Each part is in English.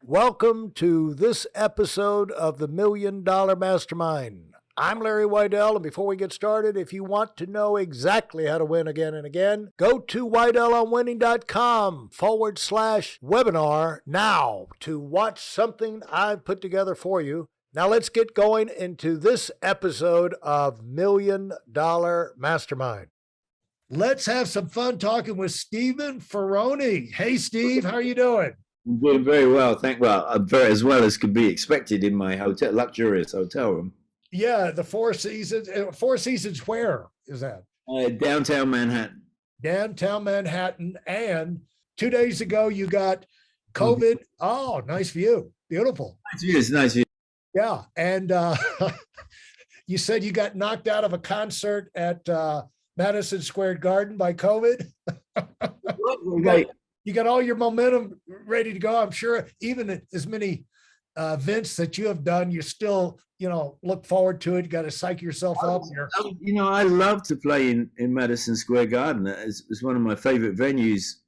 Welcome to this episode of the $1 Million Mastermind. I'm Larry Weidel, and before we get started, if you want to know exactly how to win again and again, go to weidelonwinning.com/webinar now to watch something I've put together for you. Now let's get going into this episode of $1 Million Mastermind. Let's have some fun talking with Stephen Ferrone. Hey, Steve, how are you doing? I'm doing very well, very as well as could be expected in my luxurious hotel room. Yeah, the Four Seasons. Four Seasons, where is that? Downtown Manhattan. Downtown Manhattan. And 2 days ago, you got COVID. Oh, nice view. Beautiful. Nice view. It's nice view. Yeah. And you said you got knocked out of a concert at Madison Square Garden by COVID. You got all your momentum ready to go. I'm sure even as many events that you have done, you still, look forward to it. You got to psych yourself up. I love to play in Madison Square Garden. It's one of my favorite venues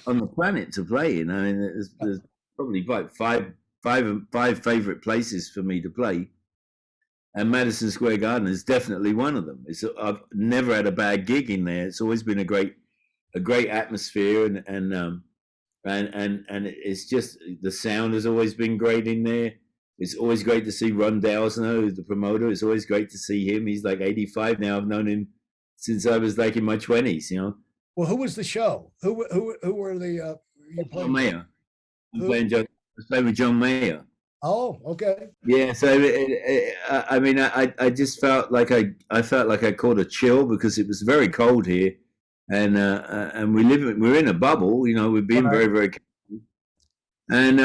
on the planet to play in. I mean, there's probably like five favorite places for me to play. And Madison Square Garden is definitely one of them. I've never had a bad gig in there. It's always been a great atmosphere, and it's just the sound has always been great in there. It's always great to see Ron Dalsner, who's the promoter. It's always great to see him. He's like 85 now. I've known him since I was like in my 20s. Well, who was the show? Who were the you playing? John Mayer. I was playing with John Mayer. Oh, okay. Yeah. So I just felt like I caught a chill because it was very cold here. And we're in a bubble, we've been very, very careful. And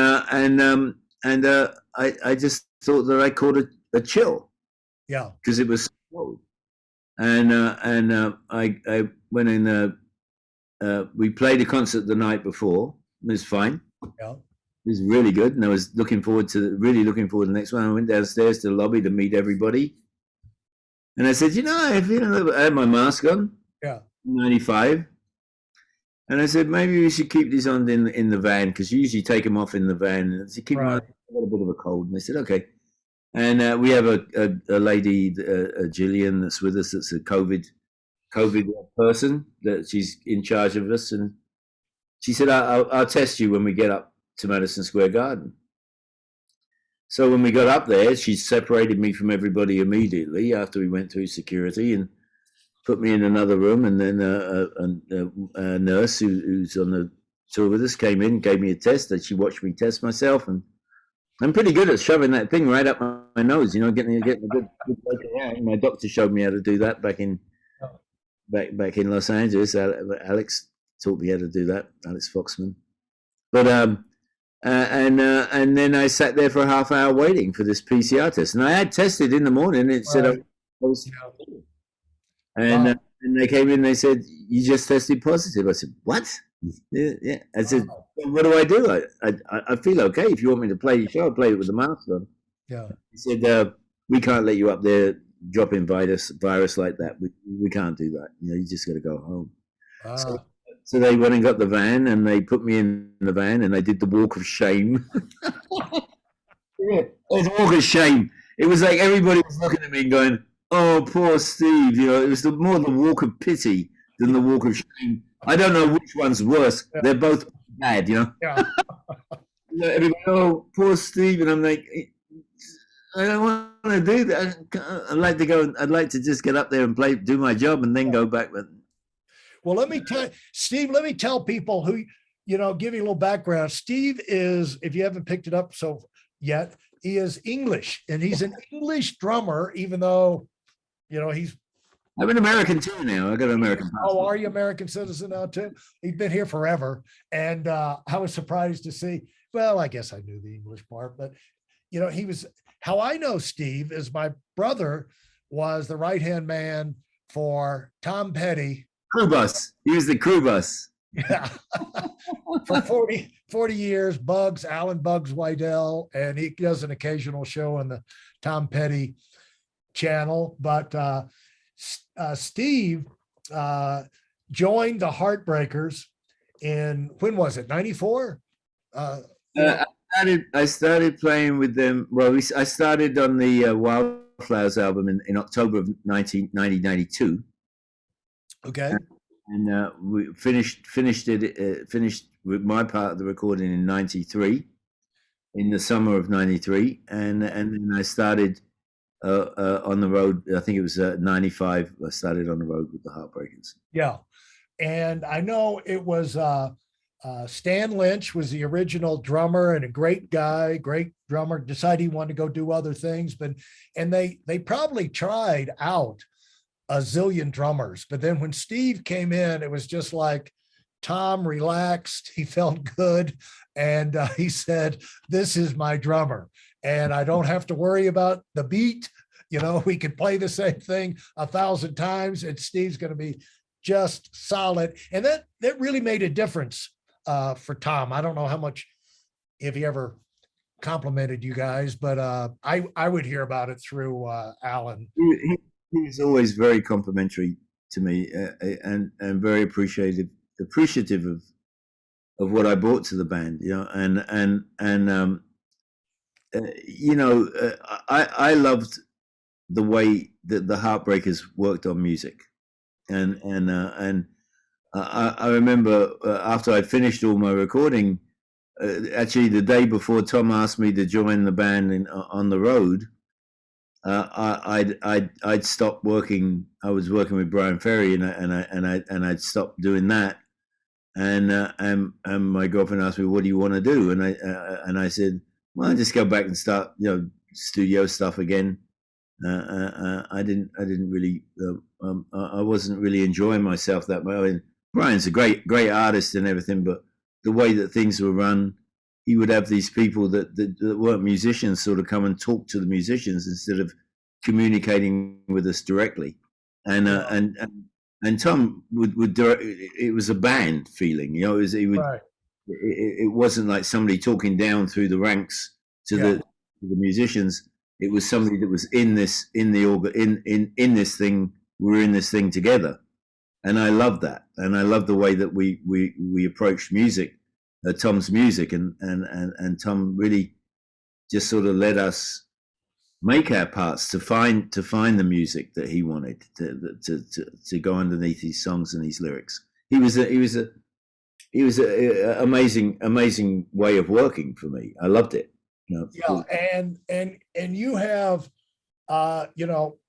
I just thought that I caught a chill. Yeah. Because it was so cold. And I went in, we played a concert the night before. It was fine. Yeah. It was really good. And I was looking forward to the next one. I went downstairs to the lobby to meet everybody. And I said, I had my mask on. Yeah. 95, and I said maybe we should keep these on in the van because you usually take them off in the van. And I said, keep them on. I've got a bit of a cold, and they said okay. And we have a lady, Jillian, that's with us. That's a COVID person that she's in charge of us, and she said I'll test you when we get up to Madison Square Garden. So when we got up there, she separated me from everybody immediately after we went through security and put me in another room, and then a nurse who's on the tour with us came in, gave me a test. That she watched me test myself, and I'm pretty good at shoving that thing right up my nose. Getting a good out. My doctor showed me how to do that back in Los Angeles. Alex taught me how to do that. Alex Foxman. But and then I sat there for a half hour waiting for this PCR test, and I had tested in the morning. It said I was. And they came in and they said, you just tested positive. I said, what? Yeah. I said, what do I do? I feel okay. If you want me to play your show, I'll play it with the mask on. Yeah. He said, we can't let you up there dropping virus like that. We can't do that. You just got to go home. So they went and got the van, and they put me in the van, and they did the walk of shame. Yeah, it was a walk of shame. It was like everybody was looking at me and going, oh, poor Steve. It was more the walk of pity than the walk of shame. I don't know which one's worse. Yeah. They're both bad, Yeah. Everybody, oh, poor Steve. And I'm like, I don't want to do that. I'd like to go. I'd like to just get up there and do my job and then go back. Well, let me tell Steve, let me tell people who, give you a little background. Steve is, if you haven't picked it up yet, he is English, and he's an English drummer, even though, I'm an American too now. I got an American passport. Oh, are you American citizen now too? He's been here forever. And I was surprised to see, well, I guess I knew the English part, but he was, how I know Steve is my brother was the right-hand man for Tom Petty. Crew bus. He was the crew bus. Yeah. For 40 years, Alan Bugs Weidel, and he does an occasional show on the Tom Petty channel. But Steve joined the Heartbreakers in, when was it, 94? I started playing with them. Well, I started on the Wildflowers album in October of 1992. Okay. And we finished with my part of the recording in '93, in the summer of '93, and then I started on the road. I think it was '95. I started on the road with the Heartbreakers. Yeah. And I know it was Stan Lynch was the original drummer and a great guy, great drummer, decided he wanted to go do other things, and they probably tried out a zillion drummers. But then when Steve came in, it was just like Tom relaxed. He felt good. And he said, "This is my drummer. And I don't have to worry about the beat. You know, we can play the same thing 1,000 times and Steve's going to be just solid." And that really made a difference for Tom. I don't know how much, if he ever complimented you guys, but I would hear about it through Alan. He was always very complimentary to me, and very appreciative of what I brought to the band, you know, I loved the way that the Heartbreakers worked on music, and I remember after I finished all my recording, actually the day before Tom asked me to join the band on the road. I'd stopped working. I was working with Brian Ferry, and I'd stopped doing that. And my girlfriend asked me, "What do you want to do?" And I said, "Well, I just go back and start, studio stuff again." I didn't really. I wasn't really enjoying myself that much. I mean, Brian's a great artist and everything, but the way that things were run, he would have these people that weren't musicians sort of come and talk to the musicians instead of communicating with us directly. And Tom would direct. It was a band feeling, it wasn't like somebody talking down through the ranks to the musicians. It was somebody that was in this thing. We're in this thing together, and I love that. And I love the way that we approached music. Tom's music, and Tom really just sort of let us make our parts to find the music that he wanted to go underneath these songs and these lyrics. He was a amazing way of working for me. I loved it. And you have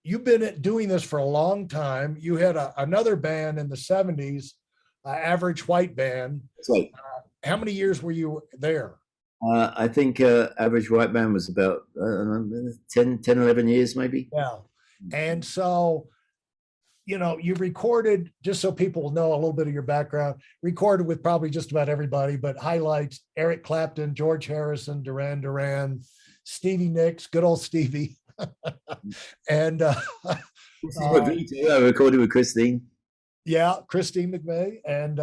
you've been doing this for a long time. You had another band in the 70s, Average White Band. That's right. How many years were you there? I think Average White Band was about 10, 11 years, maybe. Yeah. And so, you recorded, just so people know a little bit of your background, recorded with probably just about everybody, but highlights: Eric Clapton, George Harrison, Duran, Stevie Nicks, good old Stevie. And I recorded with Christine. Yeah, Christine McVie, and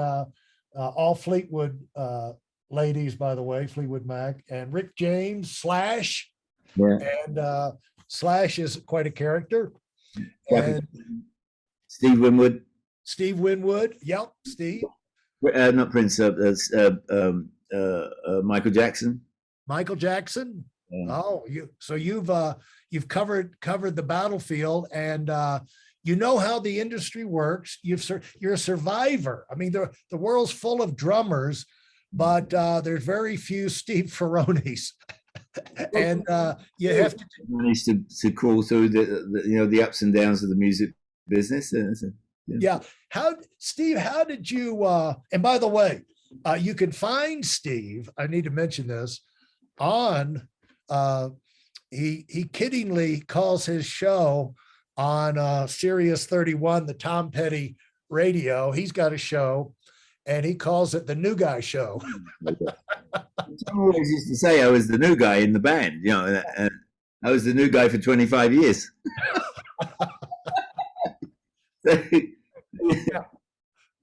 all Fleetwood ladies, by the way, Fleetwood Mac, and Rick James, Slash. Yeah. And Slash is quite a character. And Steve Winwood. Yep, Steve. Not Prince. Michael Jackson. Michael Jackson. Yeah. Oh, you've covered the battlefield, and you know how the industry works. You're a survivor. I mean, the world's full of drummers, but there's very few Steve Ferrones. And you have to manage to crawl through the ups and downs of the music business. Yeah. Steve, how did you and by the way, you can find Steve, I need to mention this, on he kiddingly calls his show on Sirius 31, the Tom Petty radio. He's got a show and he calls it the New Guy Show. I always used to say I was the new guy in the band, and I was the new guy for 25 years. Yeah.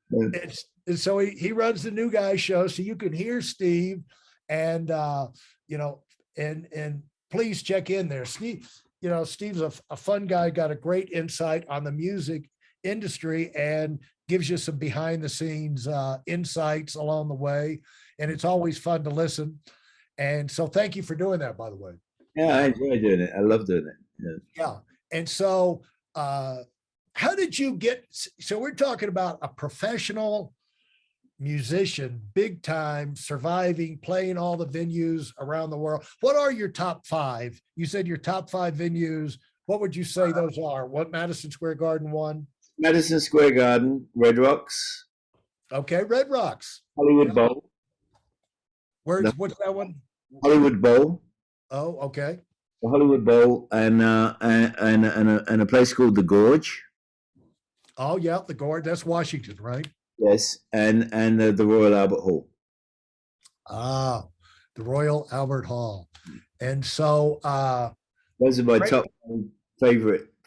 And so he runs the New Guy Show, so you can hear Steve, and and please check in there. Steve, Steve's a fun guy, got a great insight on the music industry and gives you some behind the scenes insights along the way. And it's always fun to listen. And so thank you for doing that, by the way. Yeah, I enjoy doing it. I love doing it. Yeah. Yeah. And so, how did you get? So, we're talking about a professional musician, big time, surviving, playing all the venues around the world. What are your top five? You said your top five venues. What would you say those are? What Madison Square Garden one? Madison Square Garden, Red Rocks, Okay, Red Rocks. Hollywood Yeah. Bowl, What's that one? Hollywood Bowl, Oh, okay. the Hollywood Bowl, and a place called the Gorge. Oh, yeah, the Gorge. That's Washington, right? Yes, and the Royal Albert Hall. Ah, the Royal Albert Hall. And so, Those are my great. top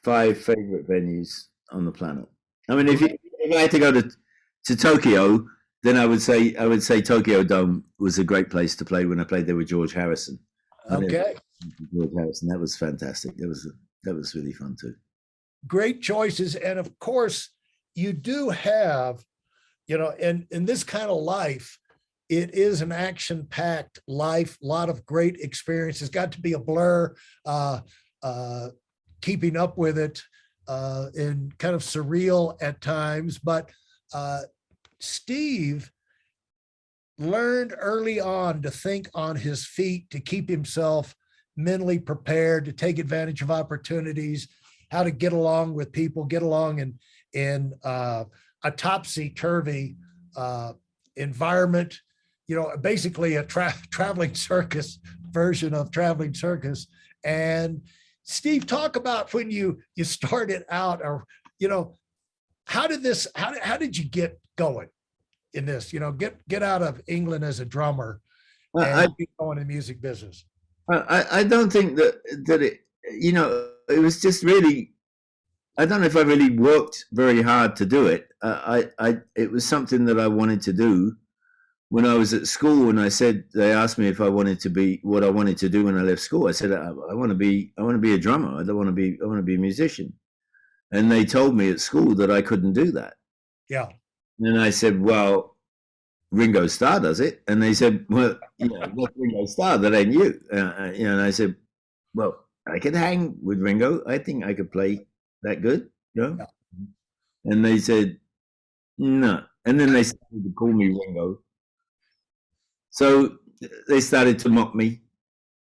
five favorite venues on the planet. I mean, if I had to go to Tokyo, then I would say Tokyo Dome was a great place to play when I played there with George Harrison. Okay, George Harrison, that was fantastic. That was really fun too. great choices. And of course, you do have, in this kind of life, it is an action-packed life, a lot of great experiences. Got to be a blur, keeping up with it, and kind of surreal at times. But Steve learned early on to think on his feet, to keep himself mentally prepared, to take advantage of opportunities, how to get along with people, get along in a topsy-turvy environment, basically a traveling circus version of traveling circus. And Steve, talk about when you started out, or how did you get going in this? Get out of England as a drummer and get going in the music business. I don't think that it, it was just really, I don't know if I really worked very hard to do it. It was something that I wanted to do when I was at school. And they asked me if I wanted to be, what I wanted to do when I left school. I said, I want to be a drummer. I want to be a musician. And they told me at school that I couldn't do that. Yeah. And I said, well, Ringo Starr does it. And they said, well, that's Ringo Starr, that ain't you. And I said, well, I could hang with Ringo. I think I could play that good, Yeah. And they said, no. And then they started to call me Ringo. So they started to mock me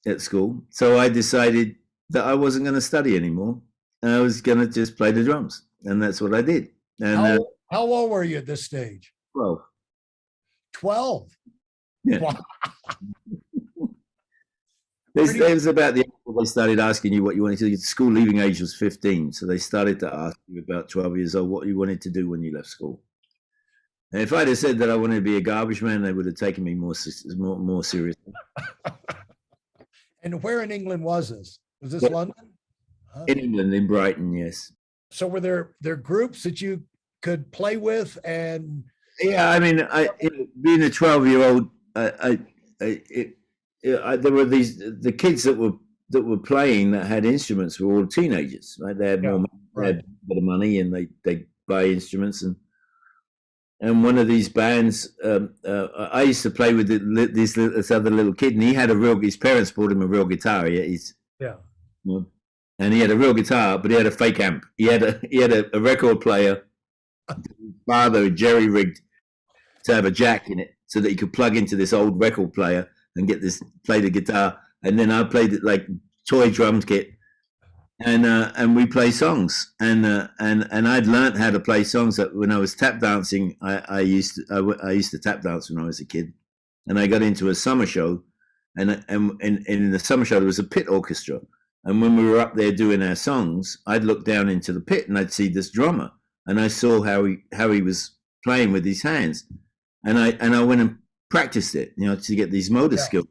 at school. So I decided that I wasn't going to study anymore. I was going to just play the drums. And that's what I did. And how old were you at this stage? 12. 12. Yeah. Wow. It was about the age they started asking you what you wanted to do. The school leaving age was 15. So they started to ask you about 12 years old what you wanted to do when you left school. And if I'd have said that I wanted to be a garbage man, they would have taken me more seriously. And where in England was this? Was this London? Huh? In England, in Brighton, yes. So were there groups that you could play with? And yeah, I mean, being a 12-year-old, there were the kids that were playing that had instruments were all teenagers, right? They had more money, they had a bit of money, and they buy instruments. And one of these bands, I used to play with this other little kid, and he had his parents bought him a real guitar. And he had a real guitar, but he had a fake amp. He had a record player. His father jerry rigged to have a jack in it so that he could plug into this old record player and play the guitar. And then I played it like toy drum kit, and we play songs. And I'd learned how to play songs that when I was tap dancing. I used to tap dance when I was a kid, and I got into a summer show, and in the summer show there was a pit orchestra. And when we were up there doing our songs, I'd look down into the pit and I'd see this drummer, and I saw how he was playing with his hands, and I went and practiced it, to get these motor skills.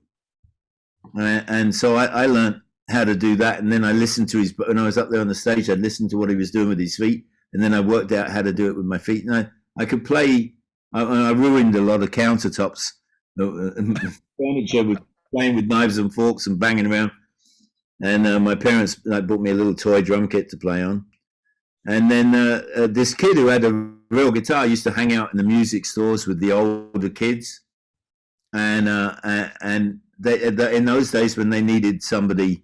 And so I learned how to do that, and then I listened to when I was up there on the stage, I'd listen to what he was doing with his feet, and then I worked out how to do it with my feet, and I could play. I ruined a lot of countertops, furniture, with playing with knives and forks and banging around. And my parents bought me a little toy drum kit to play on. And then this kid who had a real guitar used to hang out in the music stores with the older kids. And in those days when they needed somebody,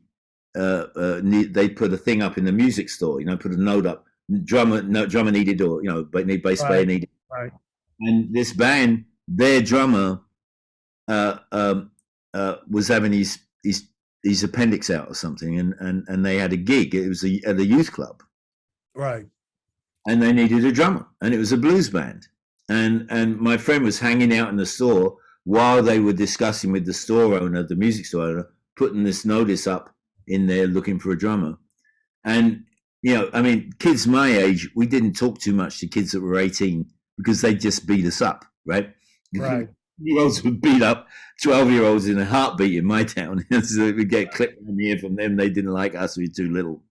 they put a thing up in the music store. Put a note up. Drummer needed, or bass player needed. Right. And this band, their drummer was having his appendix out or something, and they had a gig. It was at a youth club. Right. And they needed a drummer, and it was a blues band. And my friend was hanging out in the store while they were discussing with the store owner, the music store owner, putting this notice up in there looking for a drummer. And, kids my age, we didn't talk too much to kids that were 18 because they just beat us up, right? Right. Year-olds would beat up 12-year-olds in a heartbeat in my town. So we'd get clipped on the ear from them. They didn't like us. We were too little.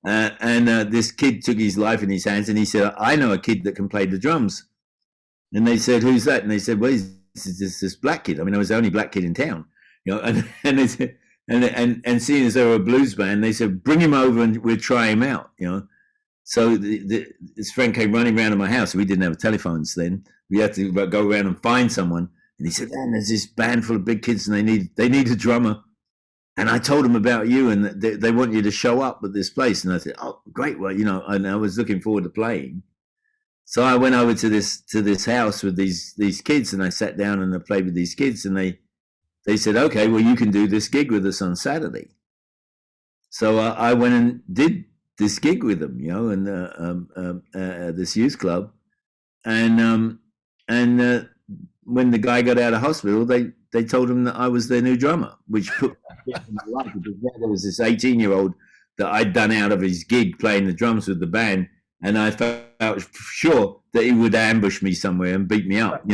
And this kid took his life in his hands, and he said, I know a kid that can play the drums. And they said, who's that? And they said, well, this black kid. I was the only black kid in town, and they said, and seeing as they were a blues band, they said, bring him over and we'll try him out, So his friend came running around to my house. We didn't have telephones then. We had to go around and find someone. And he said, man, there's this band full of big kids and they need a drummer. And I told them about you, and they want you to show up at this place. And I said, oh, great. Well, and I was looking forward to playing. So I went over to this house with these kids, and I sat down and I played with these kids, and they said, okay, well, you can do this gig with us on Saturday. So I went and did this gig with them, and this youth club. And when the guy got out of hospital, they told him that I was their new drummer, which put me in my life, because there was this 18-year-old that I'd done out of his gig playing the drums with the band, and I felt sure that he would ambush me somewhere and beat me up.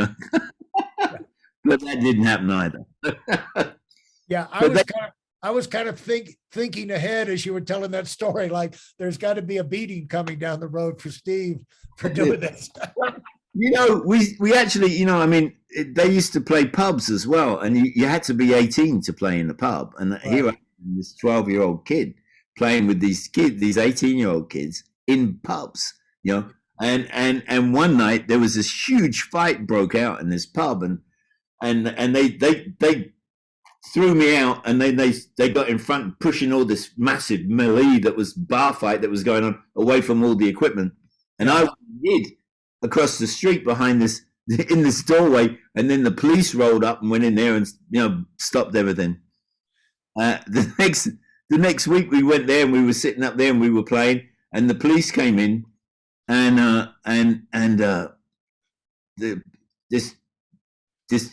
But that didn't happen either. Yeah, I was kind of thinking ahead as you were telling that story. Like, there's got to be a beating coming down the road for Steve for doing this. We actually, they used to play pubs as well, and you had to be 18 to play in the pub. And right. Here I am, this 12-year-old kid playing with these 18-year-old kids in pubs, And one night there was this huge fight broke out in this pub, and they threw me out, and they got in front, pushing all this massive melee that was bar fight that was going on away from all the equipment, and I hid across the street behind in this doorway, and then the police rolled up and went in there and stopped everything. The next week we went there, and we were sitting up there and we were playing, and the police came in, and this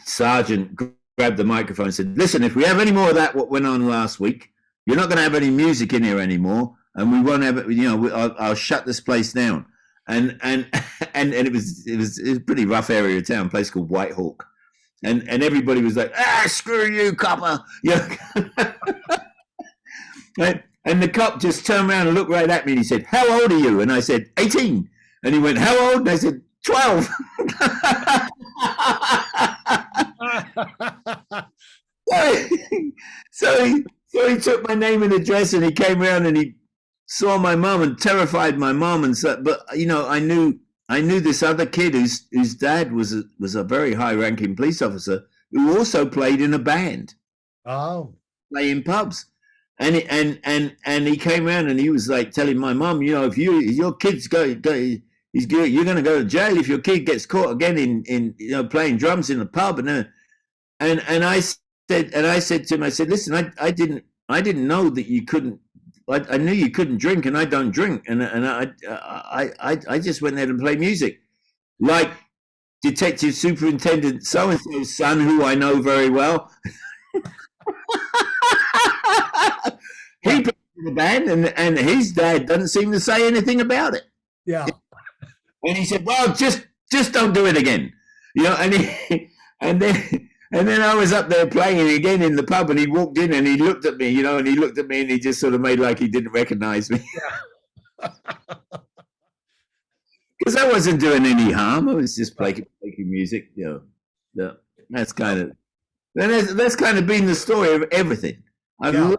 sergeant grabbed the microphone and said, listen, if we have any more of that what went on last week, you're not going to have any music in here anymore, and we won't have it. I'll shut this place down. And it was a pretty rough area of town, a place called White Hawk, and everybody was like, screw you, copper. Right? And the cop just turned around and looked right at me, and he said, how old are you? And I said, 18. And he went, how old? And I said, 12. So he took my name and address, and he came around and he saw my mom and terrified my mom, and so, but I knew this other kid whose dad was a very high-ranking police officer who also played in a band. Oh, playing pubs, and he came around and he was like telling my mom, if your kid's you're going to go to jail if your kid gets caught again in playing drums in a pub, and I said to him, I said, listen, I didn't know that you couldn't. I knew you couldn't drink, and I don't drink, and I just went there to play music, like Detective Superintendent so-and-so's son, who I know very well. He played in the band, and his dad doesn't seem to say anything about it. Yeah. And he said, well, just don't do it again, and then I was up there playing again in the pub, and he walked in and he looked at me, and he just sort of made like he didn't recognize me. Because I wasn't doing any harm. I was just making music, That's kind of been the story of everything. I don't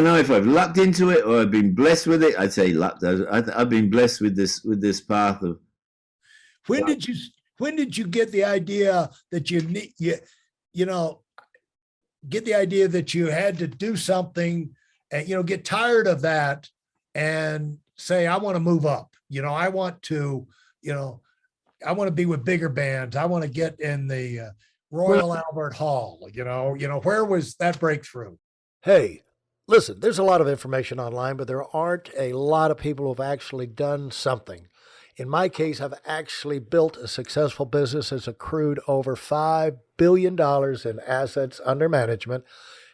know if I've lucked into it or I've been blessed with it. I'd say lucked. I've been blessed with this path of. When did you get the idea that get the idea that you had to do something and, get tired of that and say, I want to move up. I want to, I want to be with bigger bands. I want to get in the Royal Albert Hall. Where was that breakthrough? Hey, listen, there's a lot of information online, but there aren't a lot of people who've actually done something. In my case, I've actually built a successful business that's accrued over $5 billion in assets under management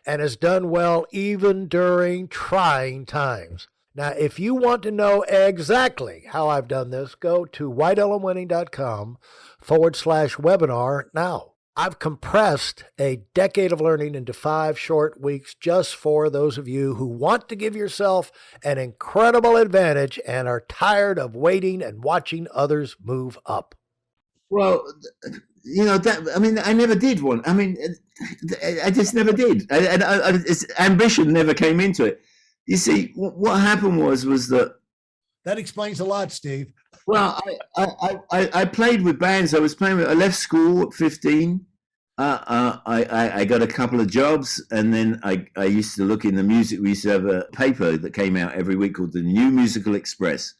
and has done well even during trying times. Now, if you want to know exactly how I've done this, go to whitelmwinning.com/webinar now. I've compressed a decade of learning into 5 short weeks just for those of you who want to give yourself an incredible advantage and are tired of waiting and watching others move up. Well, I never did one. I just never did. Ambition never came into it. You see, what happened was that. That explains a lot, Steve. Well, I played with bands. I left school at 15. I got a couple of jobs, and then I used to look in the music. We used to have a paper that came out every week called the New Musical Express.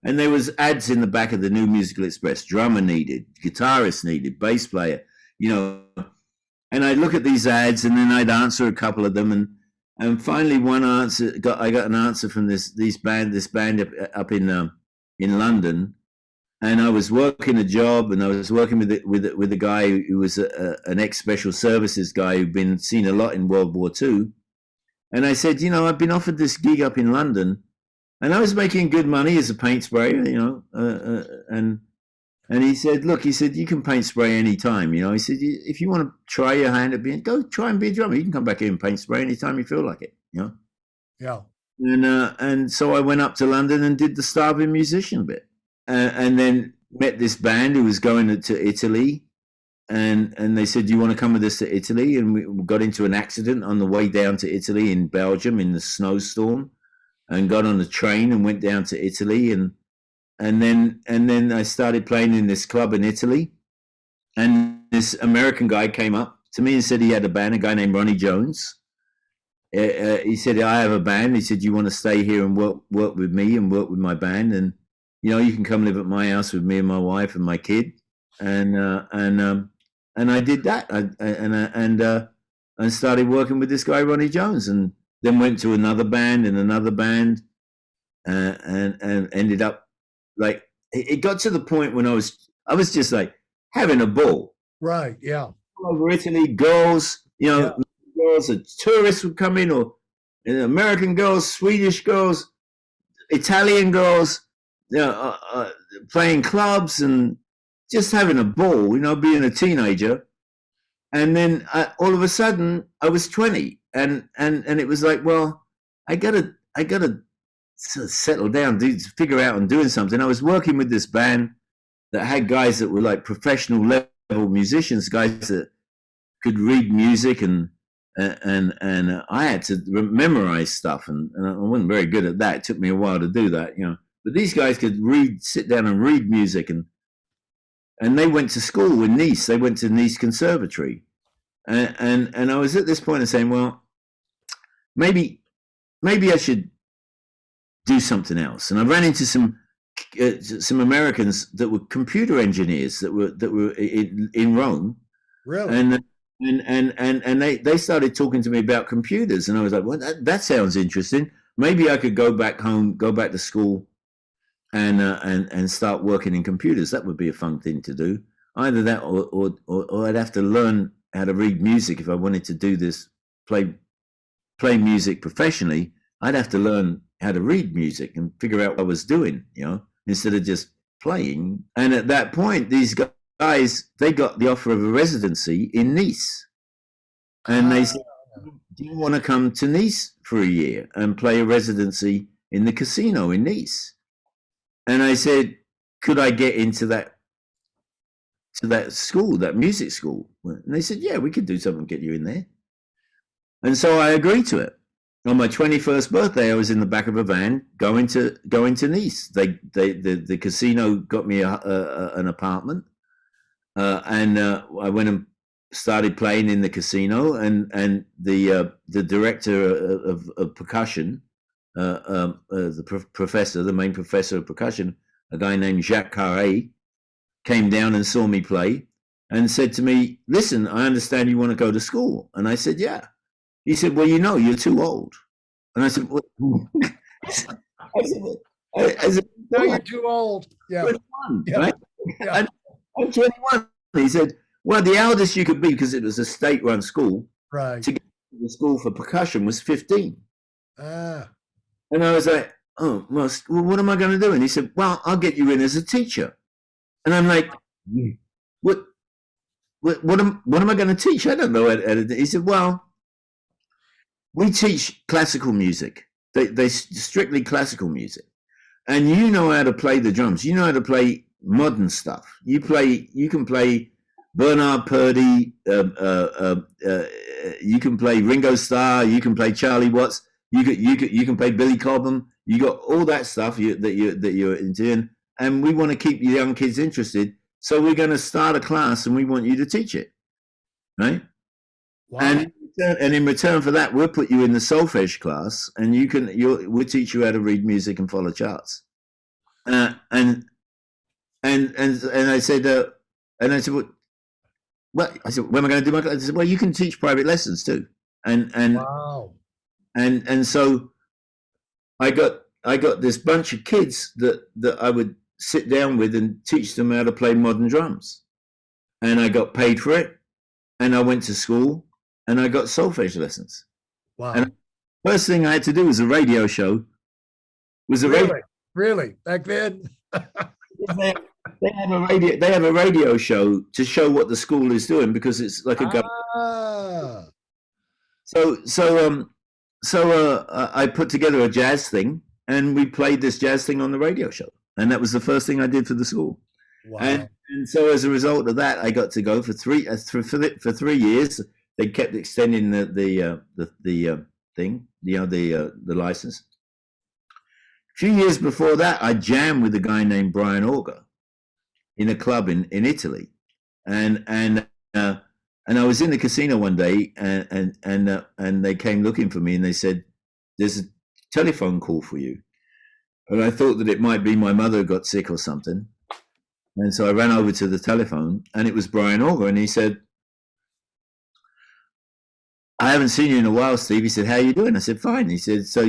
And there was ads in the back of the New Musical Express. Drummer needed, guitarist needed, bass player, And I'd look at these ads, and then I'd answer a couple of them. And finally, I got an answer from this band up in London. And I was working a job, and I was working with a guy who was an ex-special services guy who'd been seen a lot in World War II. And I said, I've been offered this gig up in London, and I was making good money as a paint sprayer, and he said, look, you can paint spray anytime, He said, if you want to try your hand at go try and be a drummer. You can come back here and paint spray anytime you feel like it, Yeah. And so I went up to London and did the starving musician bit. And then met this band who was going to Italy, and they said, do you want to come with us to Italy? And we got into an accident on the way down to Italy in Belgium in the snowstorm, and got on a train and went down to Italy, and then I started playing in this club in Italy, and this American guy came up to me and said he had a band, a guy named Ronnie Jones. He said, I have a band. He said, you want to stay here and work with me and work with my band, and you can come live at my house with me and my wife and my kid. And I did that. And started working with this guy, Ronnie Jones, and then went to another band and ended up like, it got to the point when I was just like having a ball. Right. Yeah. All over Italy, girls, girls, tourists would come in, or American girls, Swedish girls, Italian girls, playing clubs and just having a ball, being a teenager. And then all of a sudden I was 20, and it was like, well, I gotta sort of settle down, figure out on doing something. I was working with this band that had guys that were like professional level musicians, guys that could read music, and I had to memorize stuff, and I wasn't very good at that. It took me a while to do that, But these guys could sit down and read music, and they went to school in Nice. They went to Nice Conservatory, and I was at this point of saying, well, maybe I should do something else. And I ran into some Americans that were computer engineers that were in Rome. Really? And they started talking to me about computers, and I was like, well, that sounds interesting. Maybe I could go back home, go back to school, and start working in computers. That would be a fun thing to do. Either that, or I'd have to learn how to read music if I wanted to do this, play music professionally. I'd have to learn how to read music and figure out what I was doing, instead of just playing. And at that point, these guys, they got the offer of a residency in Nice, and they said, do you want to come to Nice for a year and play a residency in the casino in Nice? And I said, could I get into that school, that music school? And they said, yeah, we could do something to get you in there. And so I agreed to it. On my 21st birthday, I was in the back of a van going to Nice. The casino got me an apartment, and I went and started playing in the casino, and the director of percussion, the main professor of percussion, a guy named Chaka, came down and saw me play and said to me, "Listen, I understand you want to go to school." And I said, "Yeah." He said, "Well, you're too old." And I said, "What?" I said, "No, you're too old." Yeah. 21, yeah. Right? Yeah. I'm 21. He said, "Well, the eldest you could be," because it was a state-run school, right, to get to the school for percussion was 15. Ah. And I was like, "Oh, well, what am I going to do?" And he said, "Well, I'll get you in as a teacher." And I'm like, "What am I going to teach? I don't know." He said, "Well, we teach classical music. They strictly classical music, and you know how to play the drums. You know how to play modern stuff. You can play Bernard Purdie. You can play Ringo Starr. You can play Charlie Watts. You can play Billy Cobham. You got all that stuff that you're into, and we want to keep young kids interested. So we're going to start a class, and we want you to teach it, right?" Wow. And in return for that, we'll put you in the solfege class, and we'll teach you how to read music and follow charts. And I said, "What?" I said, "When am I going to do my class?" I said, "Well, you can teach private lessons too." And wow. And so I got this bunch of kids that I would sit down with and teach them how to play modern drums, and I got paid for it, and I went to school, and I got solfege lessons. Wow. And the first thing I had to do was a radio show. Really? Back then? They have a radio show to show what the school is doing, because it's like a government. So I put together a jazz thing, and we played this jazz thing on the radio show, and that was the first thing I did for the school. Wow. And so as a result of that, I got to go for 3 years. They kept extending the thing, the license. A few years before that, I jammed with a guy named Brian Auger in a club in Italy, and I was in the casino one day, and they came looking for me, and they said, "There's a telephone call for you." And I thought that it might be my mother got sick or something, and so I ran over to the telephone, and it was Brian Auger, and he said, "I haven't seen you in a while, Steve." He said, "How are you doing?" I said, "Fine." He said, "So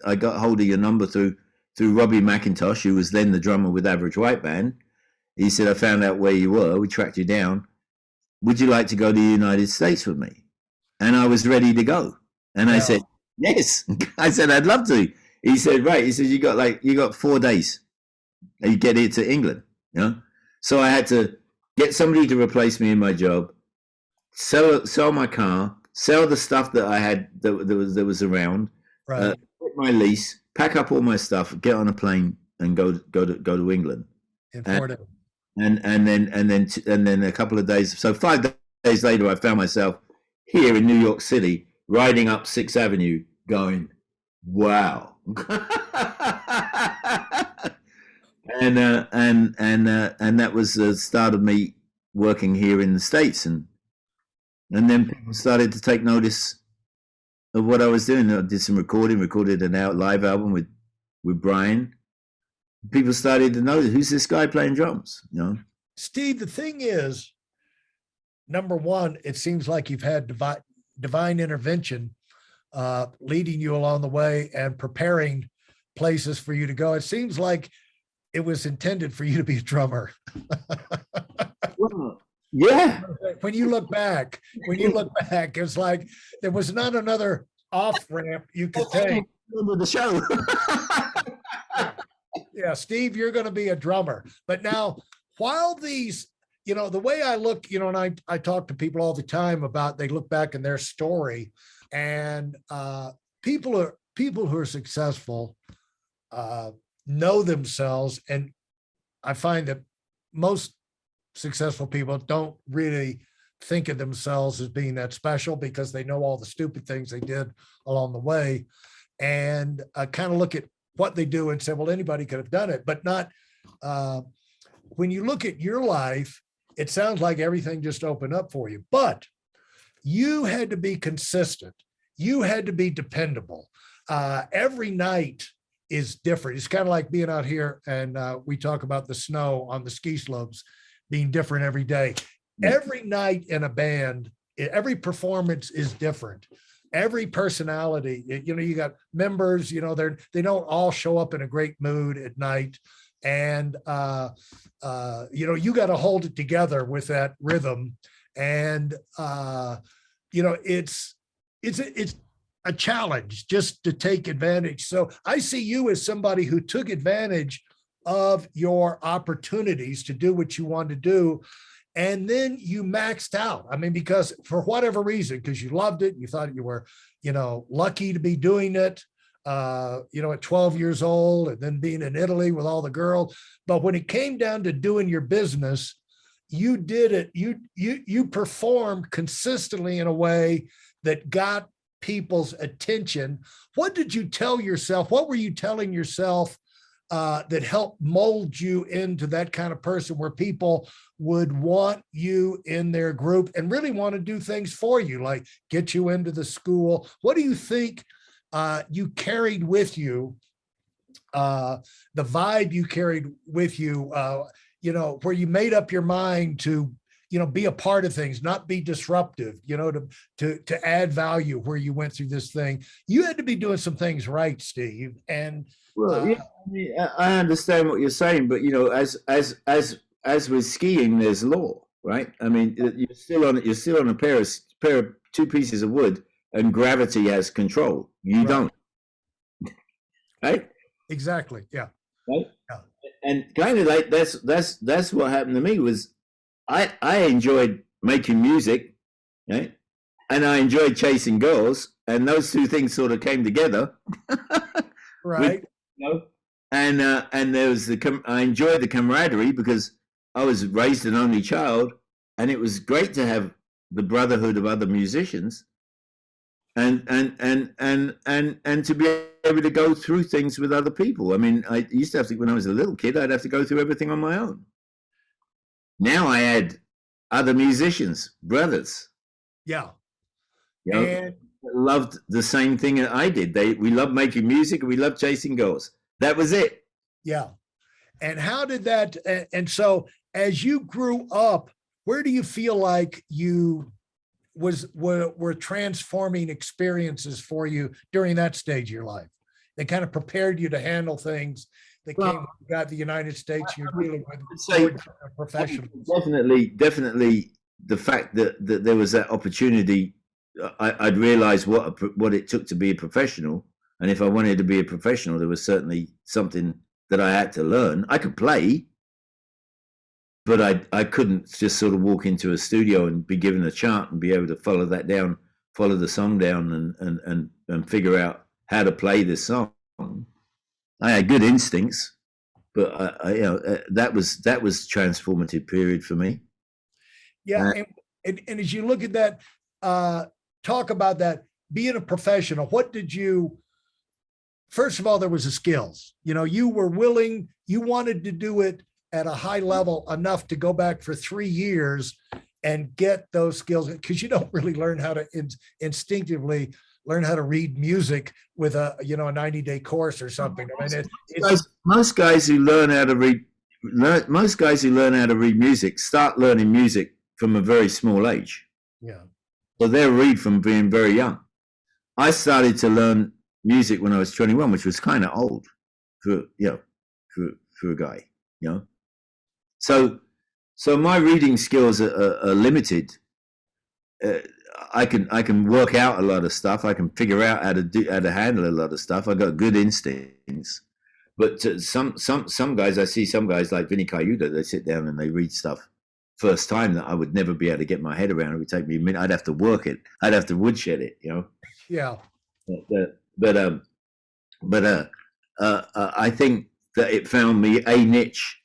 I got hold of your number through Robbie McIntosh, who was then the drummer with Average White Band." He said, "I found out where you were. We tracked you down. Would you like to go to the United States with me?" And I was ready to go. And I said, "Yes." I said, "I'd love to." He said, "Right." He said, you got 4 days. And you get here to England, So I had to get somebody to replace me in my job, sell my car, sell the stuff that I had that was around, right. Quit my lease, pack up all my stuff, get on a plane, and go to England. And then a couple of days, so 5 days later, I found myself here in New York City, riding up 6th Avenue, going, "Wow!" and that was the start of me working here in the States, and then people started to take notice of what I was doing. I did some recorded an live album with Brian. People started to know, who's this guy playing drums, Steve, the thing is, number one, it seems like you've had divine intervention leading you along the way and preparing places for you to go. It seems like it was intended for you to be a drummer. Well, yeah. When you look back, it's like there was not another off ramp you could take. The show. Yeah, Steve, you're going to be a drummer. But now, while these, the way I look, and I talk to people all the time about, they look back in their story, and people who are successful know themselves. And I find that most successful people don't really think of themselves as being that special, because they know all the stupid things they did along the way, and kind of look at what they do and say, well, anybody could have done it, but not when you look at your life. it sounds like everything just opened up for you, but you had to be consistent. You had to be dependable. Every night is different. It's kind of like being out here, and we talk about the snow on the ski slopes being different every day. Every night in a band, every performance is different. Every personality, you got members, they don't all show up in a great mood at night. And, you got to hold it together with that rhythm. And, it's a challenge just to take advantage. So I see you as somebody who took advantage of your opportunities to do what you wanted to do. And then you maxed out. I mean, because for whatever reason, because you loved it, you thought you were, lucky to be doing it, at 12 years old, and then being in Italy with all the girls. But when it came down to doing your business, you did it. You performed consistently in a way that got people's attention. What did you tell yourself? What were you telling yourself that helped mold you into that kind of person where people would want you in their group and really want to do things for you, like get you into the school? What do you think you carried with you, the vibe you carried with you, where you made up your mind to, be a part of things, not be disruptive, to add value where you went through this thing? You had to be doing some things right, Steve. And well, yeah, I understand what you're saying, but as with skiing, there's law, right? I mean, you're still on a pair of two pieces of wood, and gravity has control. You don't, right? Exactly. Yeah. Right. Yeah. And kind of like that's what happened to me. Was I enjoyed making music, right? And I enjoyed chasing girls, and those two things sort of came together, right? And there was I enjoyed the camaraderie because I was raised an only child, and it was great to have the brotherhood of other musicians, and to be able to go through things with other people. I mean, I used to have to, when I was a little kid, I'd have to go through everything on my own. Now I had other musicians, brothers. Yeah. And loved the same thing that I did. We loved making music and we loved chasing girls. That was it. Yeah. And how did that, and so as you grew up, where do you feel like you were transforming experiences for you during that stage of your life? They kind of prepared you to handle things that came out the United States. You're dealing with professionals. Definitely the fact that there was that opportunity. I'd realized what it took to be a professional. And if I wanted to be a professional, there was certainly something that I had to learn. I could play, but I couldn't just sort of walk into a studio and be given a chart and be able to follow the song down and figure out how to play this song. I had good instincts, but that was transformative period for me. Yeah, and as you look at that, talk about that, being a professional. What did you? First of all, there was the skills. You were willing. You wanted to do it at a high level enough to go back for 3 years and get those skills, because you don't really learn how to instinctively learn how to read music with a 90-day course or something. I mean, most guys who learn how to read music start learning music from a very small age. Yeah. So they'll read from being very young. I started to learn music when I was 21, which was kind of old for a guy, So my reading skills are limited. I can work out a lot of stuff. I can figure out how to handle a lot of stuff. I got good instincts. But some guys, I see some guys like Vinny Cayuta, they sit down and they read stuff first time that I would never be able to get my head around. It would take me a minute. I'd have to work it. I'd have to woodshed it, Yeah. But I think that it found me a niche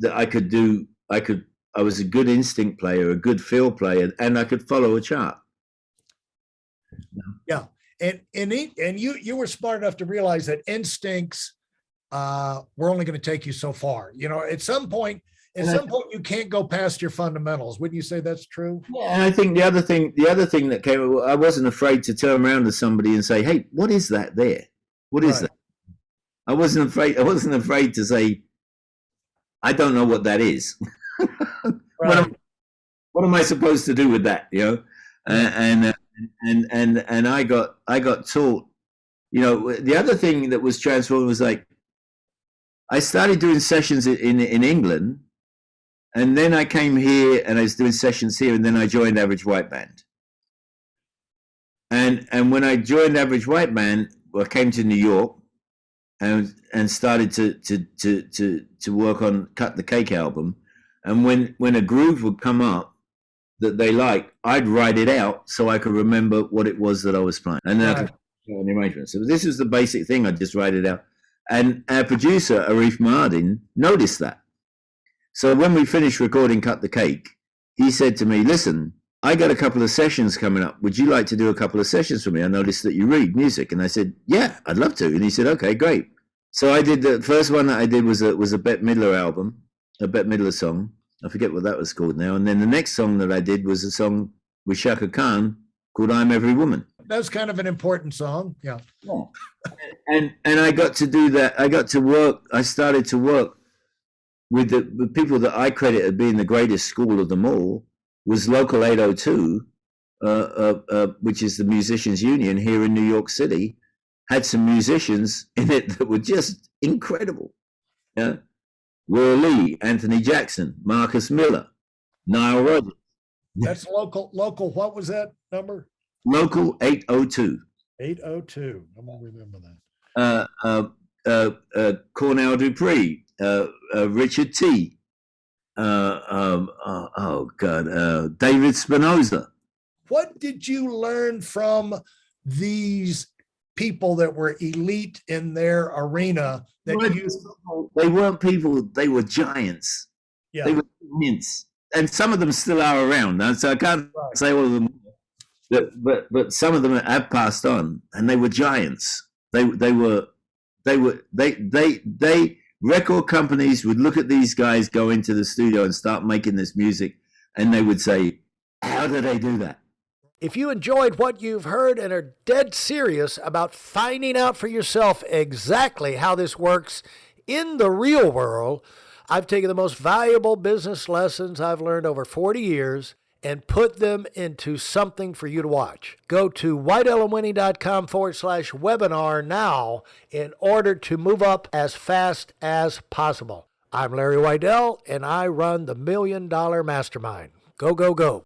that I could do. I was a good instinct player, a good feel player, and I could follow a chart. Yeah. And you were smart enough to realize that instincts were only going to take you so far. At some point, at some point you can't go past your fundamentals. Wouldn't you say that's true? Yeah, and I think the other thing that came, I wasn't afraid to turn around to somebody and say, "Hey, what is that there? What is that?" I wasn't afraid to say, "I don't know what that is." Right. What am I supposed to do with that? You know, and I got taught. You know, the other thing that was transformed was like I started doing sessions in England, and then I came here and I was doing sessions here, and then I joined Average White Band. And when I joined Average White Band, I came to New York and started to work on Cut the Cake album. And when a groove would come up that they liked, I'd write it out so I could remember what it was that I was playing. And then I could put on the arrangement. So this is the basic thing. I just write it out. And our producer, Arif Mahardin, noticed that. So when we finished recording Cut the Cake, he said to me, "Listen, I got a couple of sessions coming up. Would you like to do a couple of sessions for me? I noticed that you read music." And I said, "Yeah, I'd love to." And he said, "Okay, great." So I did the first one that I did was a Bette Midler album, a Bette Midler song. I forget what that was called now. And then the next song that I did was a song with Chaka Khan called "I'm Every Woman." That's kind of an important song. Yeah. And I got to do that. I got to work. I started to work with the people that I credit as being the greatest school of them all was Local 802, which is the Musicians Union here in New York City, had some musicians in it that were just incredible. Yeah. Will Lee, Anthony Jackson, Marcus Miller, Nile Rodgers. That's local. What was that number? Local 802. 802. I'm gonna remember that. Cornell Dupree, Richard T. David Spinoza. What did you learn from these people that were elite in their arena? They weren't people; they were giants. Yeah. They were giants, and some of them still are around. So I can't say all of them, but some of them have passed on, and they were giants. They record companies would look at these guys go into the studio and start making this music, and they would say, "How do they do that?" If you enjoyed what you've heard and are dead serious about finding out for yourself exactly how this works in the real world, I've taken the most valuable business lessons I've learned over 40 years and put them into something for you to watch. Go to whiteelementing.com/webinar now in order to move up as fast as possible. I'm Larry Weidel, and I run the $1 Million Mastermind. Go, go, go.